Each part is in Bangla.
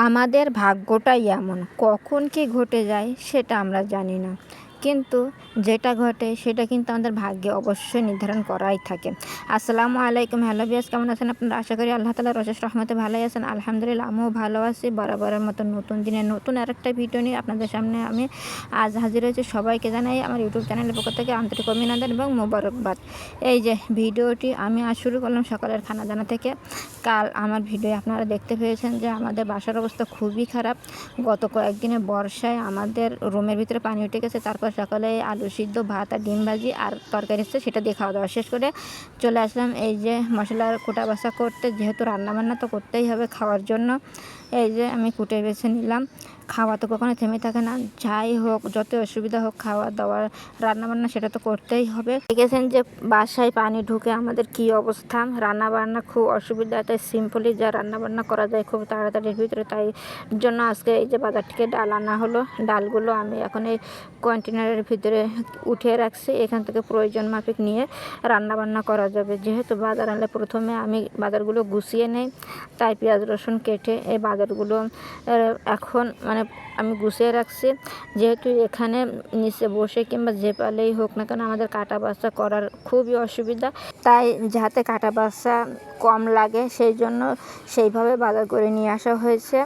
আমাদের ভাগ্যটাই এমন, কখন কী ঘটে যায় সেটা আমরা জানি না, কিন্তু যেটা ঘটে সেটা কিন্তু আমাদের ভাগ্যে অবশ্যই নির্ধারণ করাই থাকে। আসসালামু আলাইকুম, হ্যালো বিয়াস, কেমন আছেন আপনারা? আশা করি আল্লাহ তাআলার অশেষ রহমতে ভালোই আছেন। আলহামদুলিল্লাহ, আমিও ভালো আছি। বরাবরের মতো নতুন দিনে নতুন আরেকটা ভিডিও নিয়ে আপনাদের সামনে আমি আজ হাজির হয়েছি। সবাইকে জানাই আমার ইউটিউব চ্যানেলের পক্ষ থেকে আন্তরিক অভিনন্দন এবং মোবারকবাদ। এই যে ভিডিওটি আমি আজ শুরু করলাম সকালের খানা দানা থেকে। কাল আমার ভিডিও আপনারা দেখতে পেয়েছেন যে আমাদের বাসার অবস্থা খুবই খারাপ। গত কয়েকদিনে বর্ষায় আমাদের রুমের ভিতরে পানি উঠে গেছে। তারপর সকালে আলু সিদ্ধ, ভাত আর ডিম ভাজি আর তরকারি এসছে, সেটা দিয়ে খাওয়া দাওয়া শেষ করে চলে আসলাম এই যে মশলার কোটা বাছা করতে। যেহেতু রান্নাবান্না তো করতেই হবে খাওয়ার জন্য, এই যে আমি কুটে বেছে নিলাম। খাওয়া তো কখনো থেমে থাকে না, যাই হোক যত অসুবিধা হোক খাওয়া দাওয়া রান্নাবান্না সেটা তো করতেই হবে। দেখেছেন যে বাসায় পানি ঢুকে আমাদের কি অবস্থা, রান্নাবান্না খুব অসুবিধা। তাই সিম্পলি যা রান্নাবান্না করা যায় খুব তাড়াতাড়ির ভিতরে, তাই জন্য আজকে এই যে বাজার থেকে ডাল আনা হলো। ডালগুলো আমি এখন এই কন্টেনারের ভিতরে উঠিয়ে রাখছি, এখান থেকে প্রয়োজন মাফিক নিয়ে রান্নাবান্না করা যাবে। যেহেতু বাজার আনলে প্রথমে আমি বাজারগুলো গুছিয়ে নেই, তাই পেঁয়াজ রসুন কেটে এই বাজারগুলো এখন আমি গুছিয়ে রাখছি। যেহেতু এখানে নিচে বসে কিংবা যে পালেই হোক না কেন আমাদের কাটা বাছা করার খুবই অসুবিধা, তাই যাতে কাটা বাছা কম লাগে সেই জন্য সেইভাবে বাজার করে নিয়ে আসা হয়েছে।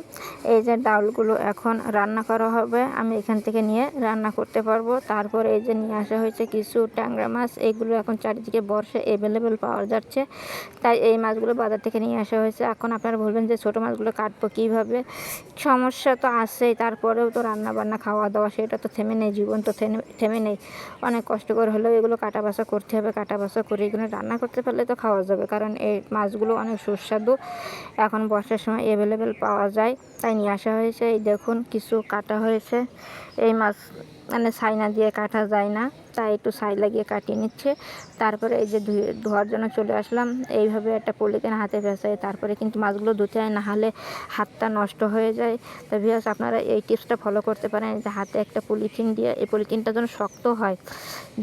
এই যে ডালগুলো এখন রান্না করা হবে, আমি এখান থেকে নিয়ে রান্না করতে পারবো। তারপর এই যে নিয়ে আসা হয়েছে কিছু ট্যাংরা মাছ, এইগুলো এখন চারিদিকে বর্ষা অ্যাভেলেবেল পাওয়া যাচ্ছে, তাই এই মাছগুলো বাজার থেকে নিয়ে আসা হয়েছে। এখন আপনারা বলবেন যে ছোটো মাছগুলো কাটবো কীভাবে? সমস্যা তো আছেই, তারপরেও তো রান্না বান্না খাওয়া দাওয়া সেটা তো থেমে নেই, জীবন তো থেমে নেই। অনেক কষ্টকর হলেও এগুলো কাটা বাছা করতে হবে। কাটা বাছা করে এগুলো রান্না করতে পারলে তো খাওয়া যাবে, কারণ এই মাছগুলো অনেক সুস্বাদু। এখন বর্ষার সময় অ্যাভেলেবেল পাওয়া যায়, তাই নিয়ে আসা হয়েছে। এই দেখুন কিছু কাটা হয়েছে। এই মাছ ছাই না দিয়ে কাটা যায় না, তাই একটু ছাই লাগিয়ে কাটিয়ে নিচ্ছে। তারপরে এই যে ধোয়ার জন্য চলে আসলাম। এইভাবে একটা পলিথিন হাতে ভেসাই, তারপরে কিন্তু মাছগুলো ধুতে হয়, না হলে হাতটা নষ্ট হয়ে যায়। তো ভিউয়ার্স, আপনারা এই টিপসটা ফলো করতে পারেন যে হাতে একটা পলিথিন দিয়ে, এই পলিথিনটা যেন শক্ত হয়।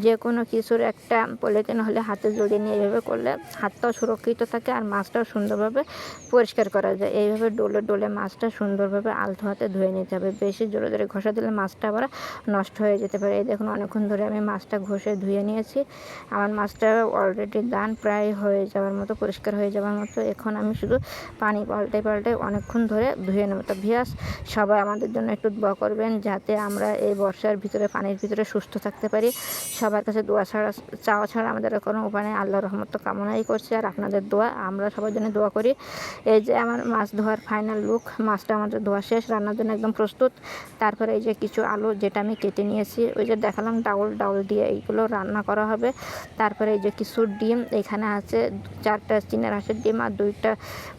যে কোনো কিছুর একটা পলিথিন হলে হাতে জড়িয়ে নিয়ে এইভাবে করলে হাতটাও সুরক্ষিত থাকে আর মাছটাও সুন্দরভাবে পরিষ্কার করা যায়। এইভাবে ডলে ডলে মাছটা সুন্দরভাবে আলতো হাতে ধুয়ে নিতে হবে। বেশি জোরে জোরে ঘষা দিলে মাছটা আবার নষ্ট হয়ে যেতে পারে। এই দেখুন অনেকক্ষণ ধরে আমি মাছটা ঘষে ধুয়ে নিয়েছি। আমার মাছটা অলরেডি ডান, প্রায় হয়ে যাওয়ার মতো, পরিষ্কার হয়ে যাওয়ার মতো। এখন আমি শুধু পানি পাল্টে অনেকক্ষণ ধরে ধুয়ে নেব। তো ভিউয়ার্স, সবাই আমাদের জন্য একটু দোয়া করবেন যাতে আমরা এই বর্ষার ভিতরে পানির ভিতরে সুস্থ থাকতে পারি। সবার কাছে চাওয়া ছাড়া আমাদের কোনো উপায় নেই। আল্লাহর রহমত তো কামনাই করছি, আর আপনাদের দোয়া, আমরা সবার জন্য দোয়া করি। এই যে আমার মাছ ধোয়ার ফাইনাল লুক, মাছটা আমাদের ধোয়া শেষ, রান্নার জন্য একদম প্রস্তুত। তারপরে এই যে কিছু আলু যেটা আমি কেটে নিয়েছি, ওই যে দেখালাম ডাউল দিয়ে এইগুলো রান্না করা হবে। তারপরে এই যে কিছু ডিম, এখানে আছে 4টা চীনের হাঁসের ডিম আর 2টা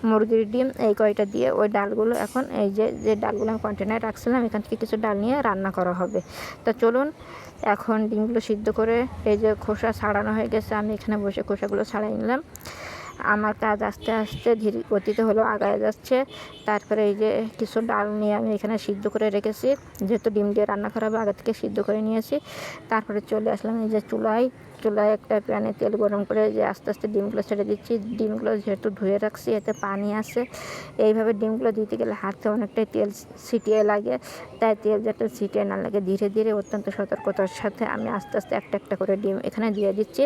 মুরগির ডিম, এই কয়টা দিয়ে ওই ডালগুলো এখন এই যে ডালগুলো আমি কন্টেনারে রাখছিলাম, এখান থেকে কিছু ডাল নিয়ে রান্না করা হবে। তো চলুন এখন ডিমগুলো সিদ্ধ করে, এই যে খোসা ছাড়ানো হয়ে গেছে, আমি এখানে বসে খোসাগুলো ছাড়াই নিলাম। আমার কাজ আস্তে আস্তে ধীর গতিতে হলেও আগায় যাচ্ছে। তারপরে এই যে কিছু ডাল নিয়ে আমি এখানে সিদ্ধ করে রেখেছি, যেহেতু ডিম দিয়ে রান্না করা হবে আগে থেকে সিদ্ধ করে নিয়েছি। তারপরে চলে আসলাম এই যে চুলায় একটা প্যানে তেল গরম করে যে আস্তে আস্তে ডিমগুলো ছেড়ে দিচ্ছি। ডিমগুলো যেহেতু ধুয়ে রাখছি, এতে পানি আছে, এইভাবে ডিমগুলো দিতে গেলে হাতে অনেকটাই তেল ছিটিয়ে লাগে, তাই তেল যাতে ছিটিয়ে না লাগে ধীরে ধীরে অত্যন্ত সতর্কতার সাথে আমি আস্তে আস্তে একটা করে ডিম এখানে দিয়ে দিচ্ছি।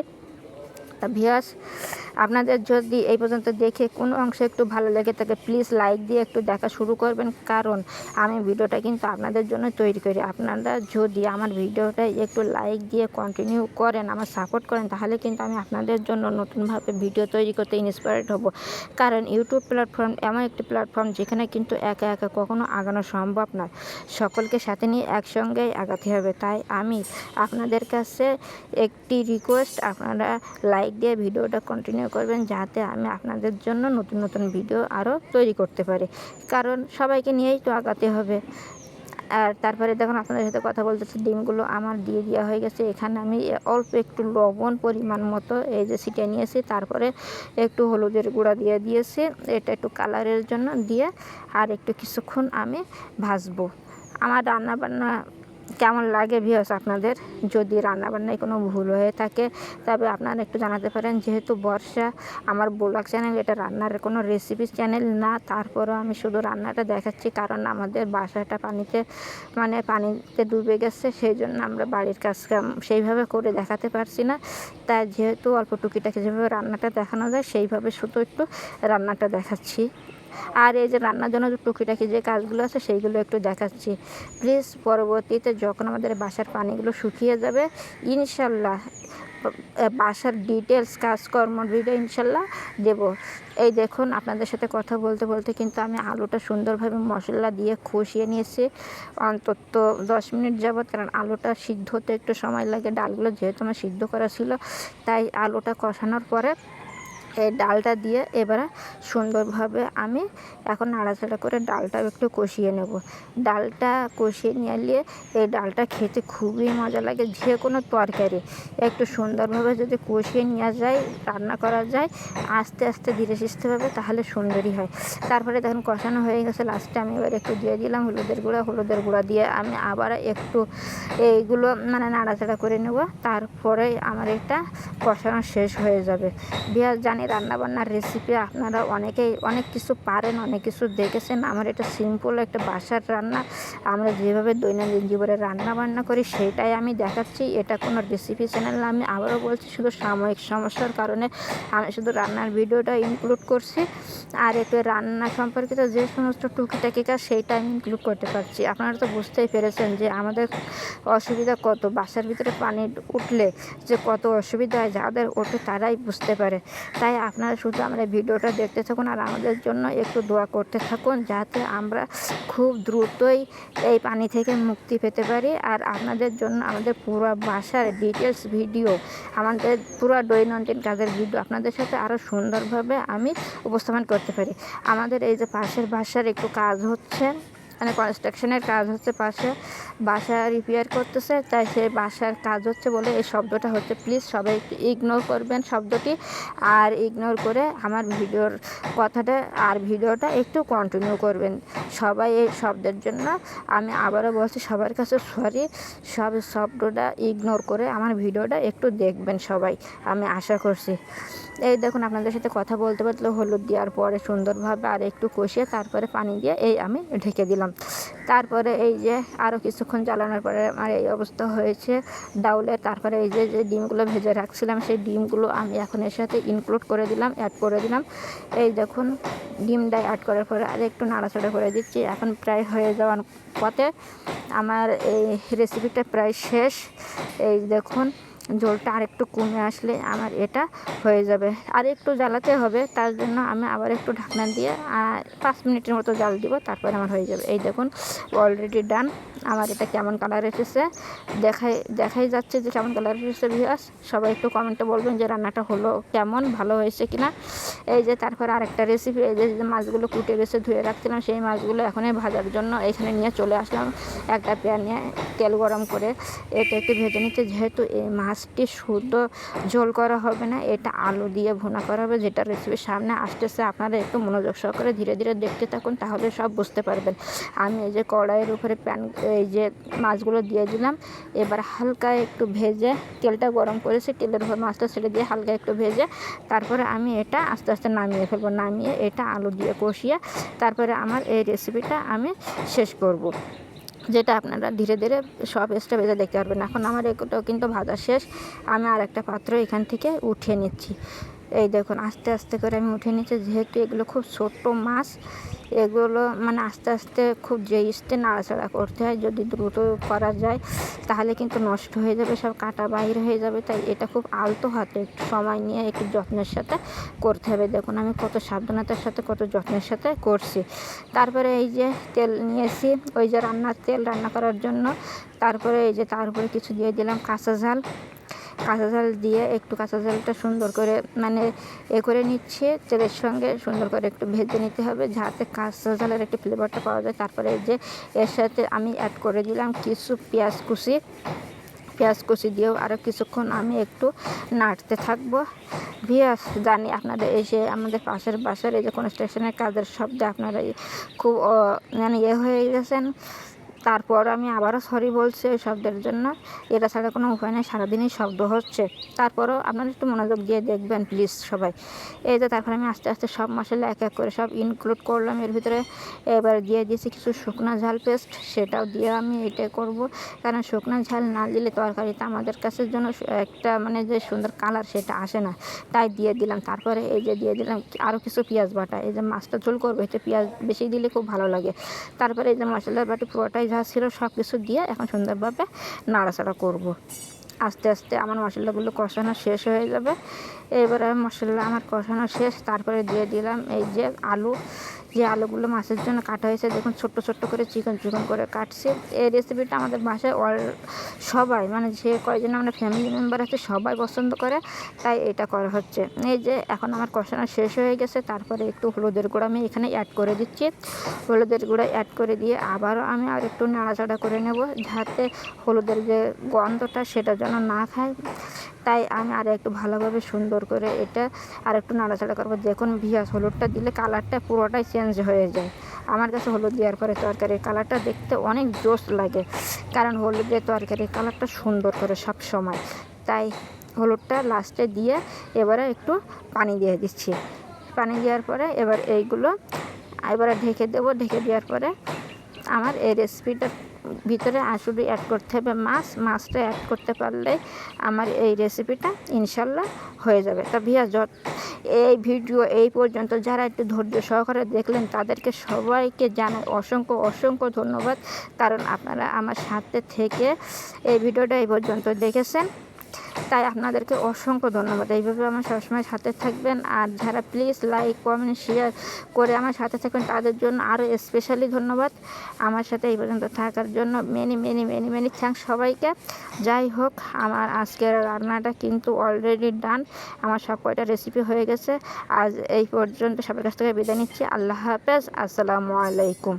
তা ভিউয়ার্স, আপনাদের যদি এই পর্যন্ত দেখে কোনো অংশে একটু ভালো লেগে থাকে, প্লিজ লাইক দিয়ে একটু দেখা শুরু করবেন, কারণ আমি ভিডিওটা কিন্তু আপনাদের জন্য তৈরি করি। আপনারা যদি আমার ভিডিওটা একটু লাইক দিয়ে কন্টিনিউ করেন, আমার সাপোর্ট করেন, তাহলে কিন্তু আমি আপনাদের জন্য নতুনভাবে ভিডিও তৈরি করতে ইন্সপায়ার্ড হব। কারণ ইউটিউব প্ল্যাটফর্ম এমন একটি প্ল্যাটফর্ম যেখানে কিন্তু একা একা কখনো আগানো সম্ভব নয়, সকলকে সাথে নিয়ে একসঙ্গেই আগাতে হবে। তাই আমি আপনাদের কাছে একটি রিকোয়েস্ট, আপনারা লাইক দিয়ে ভিডিওটা কন্টিনিউ করবেন, যাতে আমি আপনাদের জন্য নতুন ভিডিও আরও তৈরি করতে পারি, কারণ সবাইকে নিয়েই তো আগাতে হবে। আর তারপরে দেখুন আপনাদের সাথে কথা বলতেছি, ডিমগুলো আমার দিয়ে দেওয়া হয়ে গেছে। এখানে আমি অল্প একটু লবণ পরিমাণ মতো এই যে ছিটিয়ে নিয়েছি, তারপরে একটু হলুদের গুঁড়া দিয়ে দিয়েছি, এটা একটু কালারের জন্য দিয়ে, আর একটু কিছুক্ষণ আমি ভাজবো। আমার রান্নাবান্না কেমন লাগে ভিউয়ার্স আপনাদের। যদি রান্নাবান্নায় কোনো ভুল হয়ে থাকে তবে আপনারা একটু জানাতে পারেন। যেহেতু বর্ষা আমার ব্লগ চ্যানেল, এটা রান্নার কোনো রেসিপি চ্যানেল না, তারপরেও আমি শুধু রান্নাটা দেখাচ্ছি, কারণ আমাদের বাসাটা পানিতে ডুবে গেছে, সেই জন্য আমরা বাড়ির কাজ সেইভাবে করে দেখাতে পারছি না। তাই যেহেতু অল্প টুকিটাকি যেভাবে রান্নাটা দেখানো যায় সেইভাবে শুধু একটু রান্নাটা দেখাচ্ছি। আর এই যে রান্নার জন্য টুকিটাকি যে কাজগুলো আছে সেইগুলো একটু দেখাচ্ছি। প্লিজ পরবর্তীতে যখন আমাদের বাসার পানিগুলো শুকিয়ে যাবে, ইনশাল্লাহ বাসার ডিটেলস কাজকর্ম ভিডিও ইনশাল্লাহ দেব। এই দেখুন, আপনাদের সাথে কথা বলতে বলতে কিন্তু আমি আলুটা সুন্দরভাবে মশলা দিয়ে কষিয়ে নিয়েছি অন্তত 10 মিনিট যাবত, কারণ আলুটা সিদ্ধ হতে একটু সময় লাগে। ডালগুলো যেহেতু আমার সিদ্ধ করা ছিল, তাই আলুটা কষানোর পরে এই ডালটা দিয়ে এবারে সুন্দরভাবে আমি এখন নাড়াচাড়া করে ডালটাও একটু কষিয়ে নেব। ডালটা কষিয়ে নিয়ে এই ডালটা খেতে খুবই মজা লাগে। যে কোনো তরকারি একটু সুন্দরভাবে যদি কষিয়ে নেওয়া যায়, রান্না করা যায় আস্তে আস্তে ধীরে সুস্থেভাবে, তাহলে সুন্দরই হয়। তারপরে দেখুন কষানো হয়ে গেছে, লাস্টে আমি এবার একটু দিয়ে দিলাম হলুদের গুঁড়া দিয়ে আমি আবার একটু এইগুলো নাড়াচাড়া করে নেব। তারপরে আমার এটা কষানো শেষ হয়ে যাবে। জানি রান্নাবান্নার রেসিপি আপনারা অনেকেই অনেক কিছু পারেন, অনেক কিছু দেখেছেন। আমার এটা সিম্পল একটা বাসার রান্না, আমরা যেভাবে দৈনন্দিন জীবনে রান্না বান্না করি সেটাই আমি দেখাচ্ছি। এটা কোনো রেসিপি চ্যানেল না। আমি আবারও বলছি, শুধু সাময়িক সমস্যার কারণে আমি শুধু রান্নার ভিডিওটা ইনক্লুড করছি, আর একটু রান্না সম্পর্কিত যে সমস্ত টুকিটাকি কাজ সেইটা আমি ইনক্লুড করতে পারছি। আপনারা তো বুঝতেই পেরেছেন যে আমাদের অসুবিধা কত, বাসার ভিতরে পানি উঠলে যে কত অসুবিধা হয়, যাদের ওঠে তারাই বুঝতে পারে। তাই আপনারা শুধু আমরা ভিডিওটা দেখতে থাকুন আর আমাদের জন্য একটু দোয়া করতে থাকুন, যাতে আমরা খুব দ্রুতই এই পানি থেকে মুক্তি পেতে পারি। আর আপনাদের জন্য আমাদের পুরো বাসার ডিটেলস ভিডিও, আমাদের পুরো দৈনন্দিন কাজের ভিডিও আপনাদের সাথে আরও সুন্দরভাবে আমি উপস্থাপন করতে পারি। আমাদের এই যে পাশের বাসার একটু কাজ হচ্ছে, কনস্ট্রাকশনের কাজ হচ্ছে, পাশে বাসা রিপেয়ার করতেছে, তাই সেই বাসার কাজ হচ্ছে বলে এই শব্দটা হচ্ছে। প্লিজ সবাই একটু ইগনোর করবেন শব্দটি, আর ইগনোর করে আমার ভিডিওর কথাটা আর ভিডিওটা একটু কন্টিনিউ করবেন সবাই। এই শব্দের জন্য আমি আবারও বলছি সবার কাছে সরি। সব শব্দটা ইগনোর করে আমার ভিডিওটা একটু দেখবেন সবাই, আমি আশা করছি। এই দেখুন, আপনাদের সাথে কথা বলতে বলতে হলুদ দেওয়ার পরে সুন্দরভাবে আর একটু কষিয়ে তারপরে পানি দিয়ে এই আমি ঢেকে দিলাম। তারপরে এই যে আরও কিছুক্ষণ জ্বালানোর পরে আমার এই অবস্থা হয়েছে ডাউলের। তারপরে এই যে ডিমগুলো ভেজে রাখছিলাম সেই ডিমগুলো আমি এখন এর সাথে অ্যাড করে দিলাম। এই দেখুন, ডিমটা অ্যাড করার পরে আর একটু নাড়াচাড়া করে দিচ্ছি। এখন প্রায় হয়ে যাওয়ার পথে আমার এই রেসিপিটা প্রায় শেষ। এই দেখুন, ঝোলটা আর একটু কমে আসলে আমার এটা হয়ে যাবে। আর একটু জ্বালাতে হবে, তার জন্য আমি আবার একটু ঢাকনা দিয়ে 5 মিনিটের মতো জাল দিব, তারপরে আমার হয়ে যাবে। এই দেখুন, অলরেডি ডান। আমার এটা কেমন কালার এসেছে দেখাই যাচ্ছে যে কেমন কালার এসেছে। ভিউয়ার্স সবাই একটু কমেন্টে বলবেন যে রান্নাটা হলো কেমন, ভালো হয়েছে কিনা। এই যে তারপর আরেকটা রেসিপি, এই যে মাছগুলো কুটে গেছে ধুয়ে রাখছিলাম, সেই মাছগুলো এখনই ভাজার জন্য এখানে নিয়ে চলে আসলাম। একটা প্যান নিয়ে তেল গরম করে এটা একটু ভেজে নিচ্ছে। যেহেতু এই মাছটি শুদ্ধ ঝোল করা হবে না, এটা আলু দিয়ে ভুনা করা হবে, যেটা রেসিপির সামনে আসতেছে। আপনারা একটু মনোযোগ সহকারে ধীরে ধীরে দেখতে থাকুন, তাহলে সব বুঝতে পারবেন। আমি এই যে কড়াইয়ের উপরে এই যে মাছগুলো দিয়ে দিলাম। এবার হালকা একটু ভেজে তেলটা গরম করেছি, তেলের উপর মাছটা ছেড়ে দিয়ে হালকা একটু ভেজে তারপরে আমি এটা আস্তে আস্তে নামিয়ে ফেলবো। নামিয়ে এটা আলু দিয়ে কষিয়ে তারপরে আমার এই রেসিপিটা আমি শেষ করব, যেটা আপনারা ধীরে ধীরে সব স্টেপ ভেজে দেখতে পারবেন। এখন আমার এগুলোও কিন্তু ভাজা শেষ। আমি আর একটা পাত্র এখান থেকে উঠিয়ে নিচ্ছি। এই দেখুন, আস্তে আস্তে করে আমি উঠিয়ে নিচ্ছি। যেহেতু এগুলো খুব ছোট্ট মাছ, এগুলো আস্তে আস্তে খুব যেইস্তে নাড়াচাড়া করতে হয়। যদি দ্রুত করা যায় তাহলে কিন্তু নষ্ট হয়ে যাবে, সব কাটা বাইর হয়ে যাবে। তাই এটা খুব আলতো হাতে একটু সময় নিয়ে একটু যত্নের সাথে করতে হবে। দেখুন আমি কত সাবধানতার সাথে কত যত্নের সাথে করছি। তারপরে এই যে তেল নিয়েছি, ওই যে রান্নার তেল রান্না করার জন্য। তারপরে এই যে তার উপরে কিছু দিয়ে দিলাম কাঁচা ঝাল দিয়ে একটু কাঁচা ঝালটা সুন্দর করে করে নিচ্ছে। তেলের সঙ্গে সুন্দর করে একটু ভেজে নিতে হবে, যাতে কাঁচা ঝালের একটু ফ্লেভারটা পাওয়া যায়। তারপরে এই যে এর সাথে আমি অ্যাড করে দিলাম কিছু পেঁয়াজ কুচি দিয়েও আরও কিছুক্ষণ আমি একটু নাড়তে থাকবো। ভিউয়ার্স জানি আপনাদের এসে আমাদের পাশের বাসার এই যে কনস্ট্রাকশনের কাজের শব্দে আপনারা খুব হয়ে গেছেন। তারপর আমি আবারও সরি বলছি এই শব্দের জন্য। এটা ছাড়া কোনো উপায় নেই, সারাদিনই শব্দ হচ্ছে। তারপরেও আপনারা একটু মনোযোগ দিয়ে দেখবেন প্লিজ সবাই। এই যে তারপরে আমি আস্তে আস্তে সব মশলা এক এক করে সব ইনক্লুড করলাম এর ভিতরে। এবার দিয়ে দিয়েছি কিছু শুকনো ঝাল পেস্ট, সেটাও দিয়ে আমি এটাই করব, কারণ শুকনো ঝাল না দিলে তরকারিটা আমাদের কাছে জন্য একটা মানে যে সুন্দর কালার সেটা আসে না, তাই দিয়ে দিলাম। তারপরে এই যে দিয়ে দিলাম আরও কিছু পেঁয়াজ বাটা। এই যে মাছটা ঝোল করবো, এতে পেঁয়াজ বেশি দিলে খুব ভালো লাগে। তারপরে এই যে মশলার বাটি পুরোটাই যা ছিল সব কিছু দিয়ে এখন সুন্দরভাবে নাড়াচাড়া করব। আস্তে আস্তে আমার মশলাগুলো কষানো শেষ হয়ে যাবে। এবারে মশলা আমার কষানো শেষ। তারপরে দিয়ে দিলাম এই যে আলু, যে আলুগুলো মাছের জন্য কাটা হয়েছে, দেখুন ছোট্ট ছোট্ট করে চিকন চিকন করে কাটছি। এই রেসিপিটা আমাদের বাসায় সবাই মানে যে কয়জন আমরা ফ্যামিলি মেম্বার আছে সবাই পছন্দ করে, তাই এটা করা হচ্ছে। এই যে এখন আমার কষানো শেষ হয়ে গেছে। তারপরে একটু হলুদের গুঁড়ো আমি এখানে অ্যাড করে দিচ্ছি। হলুদের গুঁড়ো অ্যাড করে দিয়ে আবারও আমি আর একটু নাড়াচাড়া করে নেব, যাতে হলুদের যে গন্ধটা সেটা যেন না খায়। তাই আমি আর একটু ভালোভাবে সুন্দর করে এটা আর একটু নাড়াচাড়া করবো। দেখুন ভিয়াস, হলুদটা দিলে কালারটা পুরোটাই চেঞ্জ হয়ে যায়। আমার কাছে হলুদ দেওয়ার পরে তরকারির কালারটা দেখতে অনেক জোশ লাগে, কারণ হলুদ দিয়ে তরকারির কালারটা সুন্দর করে সব সময়। তাই হলুদটা লাস্টে দিয়ে এবারে একটু পানি দিয়ে দিচ্ছি। পানি দেওয়ার পরে এবার এইগুলো এবারে ঢেকে দেবো। ঢেকে দেওয়ার পরে আমার এই রেসিপিটার ভিতরে শুধু অ্যাড করতে হবে মাছটা অ্যাড করতে পারলে আমার এই রেসিপিটা ইনশাল্লাহ হয়ে যাবে। তা ভিয়া এই ভিডিও এই পর্যন্ত যারা একটু ধৈর্য সহকারে দেখলেন তাদেরকে সবাইকে জানাই অসংখ্য অসংখ্য ধন্যবাদ, কারণ আপনারা আমার সাথে থেকে এই ভিডিওটা এই পর্যন্ত দেখেছেন, তাই আপনাদেরকে অসংখ্য ধন্যবাদ। এইভাবে আমার সবসময় সাথে থাকবেন। আর যারা প্লিজ লাইক কমেন্ট শেয়ার করে আমার সাথে থাকবেন তাদের জন্য আরও স্পেশালি ধন্যবাদ। আমার সাথে এই পর্যন্ত থাকার জন্য many many many many thanks সবাইকে। যাই হোক, আমার আজকের রান্নাটা কিন্তু অলরেডি ডান। আমার সব কয়টা রেসিপি হয়ে গেছে। আজ এই পর্যন্ত সবার কাছ থেকে বিদায় নিচ্ছি। আল্লাহ হাফেজ, আসসালামু আলাইকুম।